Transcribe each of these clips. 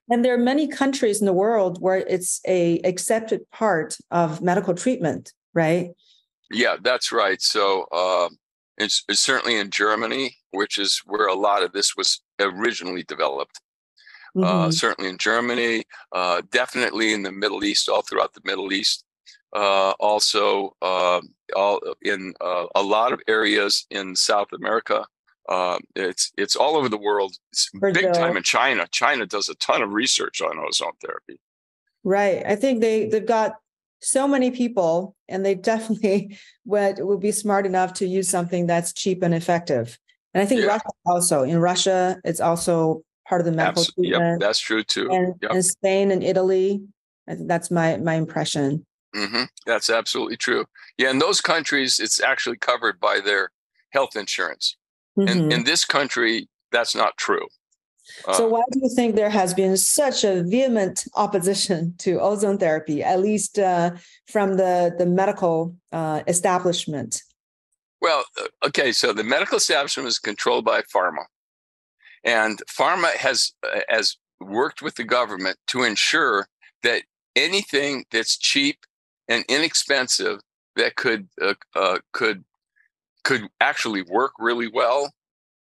And there are many countries in the world where it's a accepted part of medical treatment, right? Yeah, that's right. So it's certainly in Germany, which is where a lot of this was originally developed. Certainly in Germany, definitely in the Middle East, all throughout the Middle East. Also, all in a lot of areas in South America. It's all over the world. It's big time in China. China does a ton of research on ozone therapy. Right. I think they've got so many people, and they definitely would be smart enough to use something that's cheap and effective. And I think Russia also. In Russia, it's also part of the medical treatment. Yep, that's true too. And in Spain and Italy, I think that's my impression. That's absolutely true. Yeah, in those countries, it's actually covered by their health insurance. And in this country, that's not true. So why do you think there has been such a vehement opposition to ozone therapy, at least from the medical establishment? Well, okay, so the medical establishment is controlled by Pharma. And Pharma has worked with the government to ensure that anything that's cheap and inexpensive that could actually work really well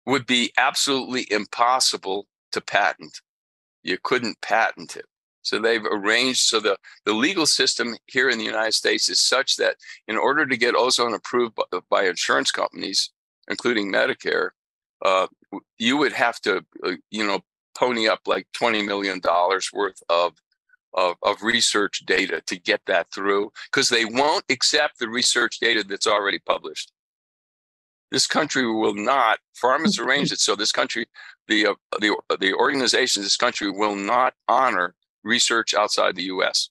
would be absolutely impossible to patent. You couldn't patent it. So they've arranged so the legal system here in the United States is such that in order to get ozone approved by insurance companies, including Medicare, you would have to, pony up like $20 million worth of research data to get that through, because they won't accept the research data that's already published. This country will not. Pharma's arranged it so this country, the organizations, this country will not honor research outside the U.S.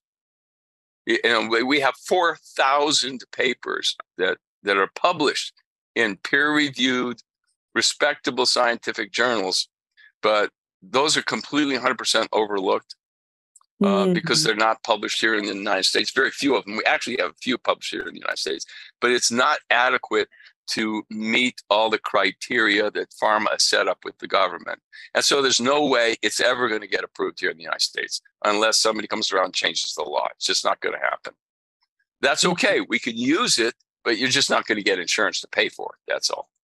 We have 4,000 papers that are published in peer-reviewed, respectable scientific journals, but those are completely 100% overlooked because they're not published here in the United States. Very few of them. We actually have a few published here in the United States, but it's not adequate to meet all the criteria that Pharma has set up with the government. And so there's no way it's ever going to get approved here in the United States unless somebody comes around and changes the law. It's just not going to happen. That's okay. We can use it, but you're just not going to get insurance to pay for it. That's all.